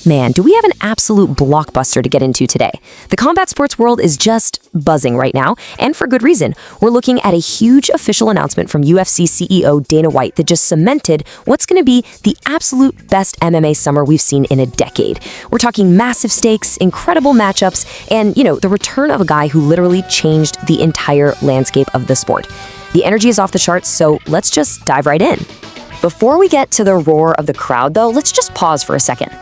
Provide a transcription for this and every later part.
Man, do we have an absolute blockbuster to get into today. The combat sports world is just buzzing right now, and for good reason. We're looking at a huge official announcement from UFC CEO Dana White that just cemented what's going to be the absolute best MMA summer we've seen in a decade. We're talking massive stakes, incredible matchups, and, the return of a guy who literally changed the entire landscape of the sport. The energy is off the charts, so let's just dive right in. Before we get to the roar of the crowd, though, let's just pause for a second.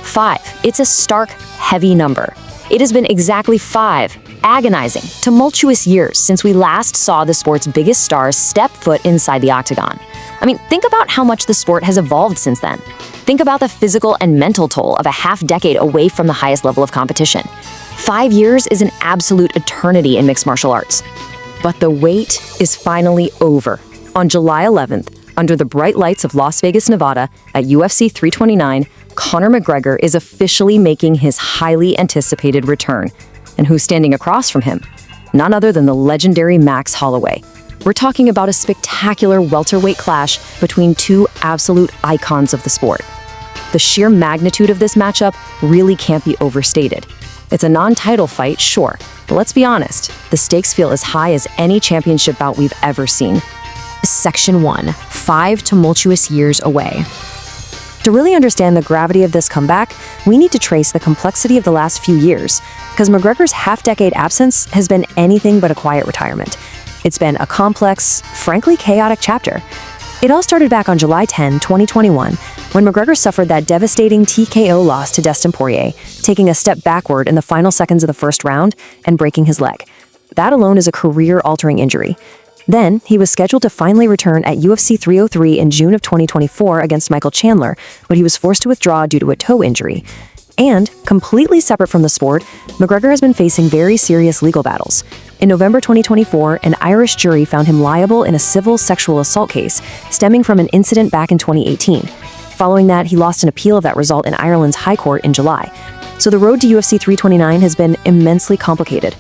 5. It's a stark, heavy number. It has been exactly 5 agonizing, tumultuous years since we last saw the sport's biggest stars step foot inside the Octagon. I mean, think about how much the sport has evolved since then. Think about the physical and mental toll of a half-decade away from the highest level of competition. 5 years is an absolute eternity in mixed martial arts. But the wait is finally over. On July 11th, under the bright lights of Las Vegas, Nevada, at UFC 329, Conor McGregor is officially making his highly anticipated return. And who's standing across from him? None other than the legendary Max Holloway. We're talking about a spectacular welterweight clash between two absolute icons of the sport. The sheer magnitude of this matchup really can't be overstated. It's a non-title fight, sure, but let's be honest, the stakes feel as high as any championship bout we've ever seen. Section 1. 5 tumultuous years away. To really understand the gravity of this comeback, we need to trace the complexity of the last few years, because McGregor's half-decade absence has been anything but a quiet retirement. It's been a complex, frankly chaotic chapter. It all started back on July 10, 2021, when McGregor suffered that devastating TKO loss to Dustin Poirier, taking a step backward in the final seconds of the first round and breaking his leg. That alone is a career-altering injury. Then, he was scheduled to finally return at UFC 303 in June of 2024 against Michael Chandler, but he was forced to withdraw due to a toe injury. And, completely separate from the sport, McGregor has been facing very serious legal battles. In November 2024, an Irish jury found him liable in a civil sexual assault case stemming from an incident back in 2018. Following that, he lost an appeal of that result in Ireland's High Court in July. So the road to UFC 329 has been immensely complicated.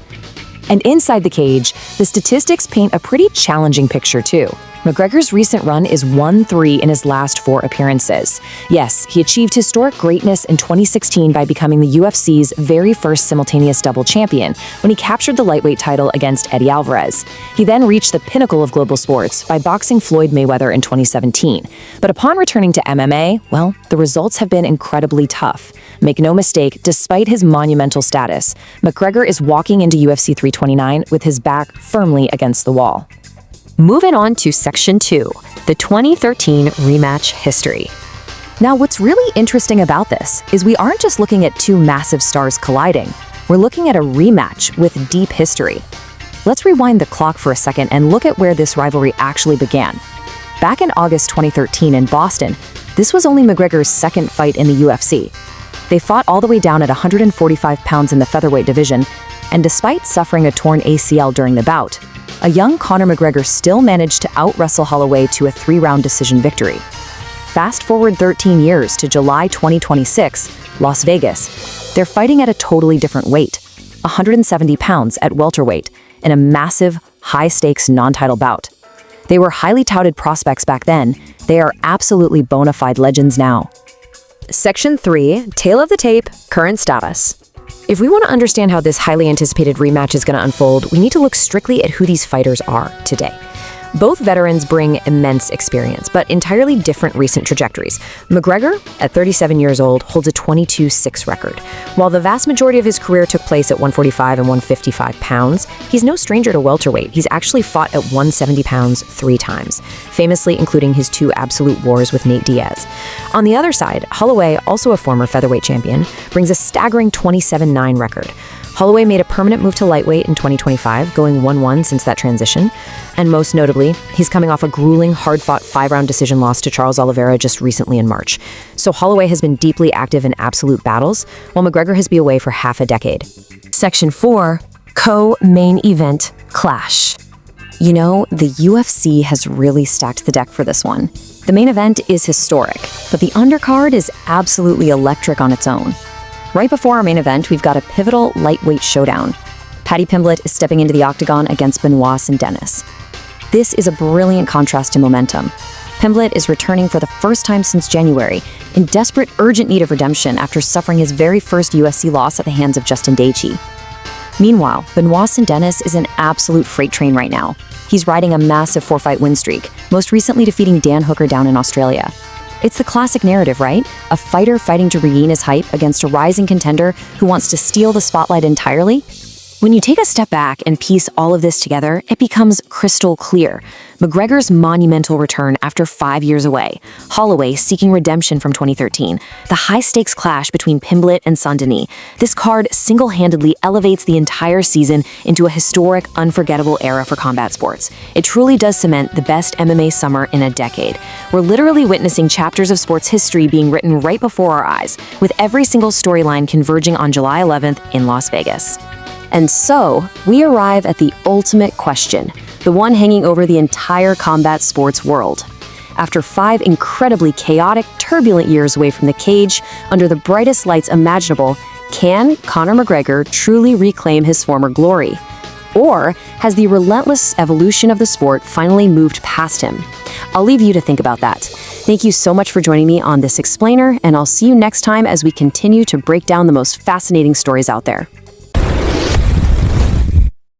And inside the cage, the statistics paint a pretty challenging picture too. McGregor's recent run is 1-3 in his last 4 appearances. Yes, he achieved historic greatness in 2016 by becoming the UFC's very first simultaneous double champion when he captured the lightweight title against Eddie Alvarez. He then reached the pinnacle of global sports by boxing Floyd Mayweather in 2017. But upon returning to MMA, well, the results have been incredibly tough. Make no mistake, despite his monumental status, McGregor is walking into UFC 329 with his back firmly against the wall. Moving on to Section 2, the 2013 rematch history. Now, what's really interesting about this is we aren't just looking at two massive stars colliding. We're looking at a rematch with deep history. Let's rewind the clock for a second and look at where this rivalry actually began. Back in August 2013 in Boston, this was only McGregor's second fight in the UFC. They fought all the way down at 145 pounds in the featherweight division, and despite suffering a torn ACL during the bout, a young Conor McGregor still managed to out-wrestle Holloway to a 3-round decision victory. Fast forward 13 years to July 2026, Las Vegas. They're fighting at a totally different weight, 170 pounds at welterweight, in a massive, high-stakes non-title bout. They were highly touted prospects back then. They are absolutely bona fide legends now. Section 3, Tale of the Tape, Current Status. If we want to understand how this highly anticipated rematch is going to unfold, we need to look strictly at who these fighters are today. Both veterans bring immense experience, but entirely different recent trajectories. McGregor, at 37 years old, holds a 22-6 record. While the vast majority of his career took place at 145 and 155 pounds, he's no stranger to welterweight. He's actually fought at 170 pounds 3 times, famously including his 2 absolute wars with Nate Diaz. On the other side, Holloway, also a former featherweight champion, brings a staggering 27-9 record. Holloway made a permanent move to lightweight in 2025, going 1-1 since that transition. And most notably, he's coming off a grueling, hard-fought 5-round decision loss to Charles Oliveira just recently in March. So Holloway has been deeply active in absolute battles, while McGregor has been away for half a decade. Section 4, Co-Main Event Clash. The UFC has really stacked the deck for this one. The main event is historic, but the undercard is absolutely electric on its own. Right before our main event, we've got a pivotal lightweight showdown. Paddy Pimblett is stepping into the Octagon against Benoit Saint Denis. This is a brilliant contrast to momentum. Pimblett is returning for the first time since January, in desperate, urgent need of redemption after suffering his very first UFC loss at the hands of Dustin Poirier. Meanwhile, Benoit Saint Denis is an absolute freight train right now. He's riding a massive 4-fight win streak, most recently defeating Dan Hooker down in Australia. It's the classic narrative, right? A fighter fighting to regain his hype against a rising contender who wants to steal the spotlight entirely. When you take a step back and piece all of this together, it becomes crystal clear. McGregor's monumental return after 5 years away, Holloway seeking redemption from 2013, the high-stakes clash between Pimblett and Saint Denis. This card single-handedly elevates the entire season into a historic, unforgettable era for combat sports. It truly does cement the best MMA summer in a decade. We're literally witnessing chapters of sports history being written right before our eyes, with every single storyline converging on July 11th in Las Vegas. And so, we arrive at the ultimate question, the one hanging over the entire combat sports world. After 5 incredibly chaotic, turbulent years away from the cage, under the brightest lights imaginable, can Conor McGregor truly reclaim his former glory? Or has the relentless evolution of the sport finally moved past him? I'll leave you to think about that. Thank you so much for joining me on this explainer, and I'll see you next time as we continue to break down the most fascinating stories out there.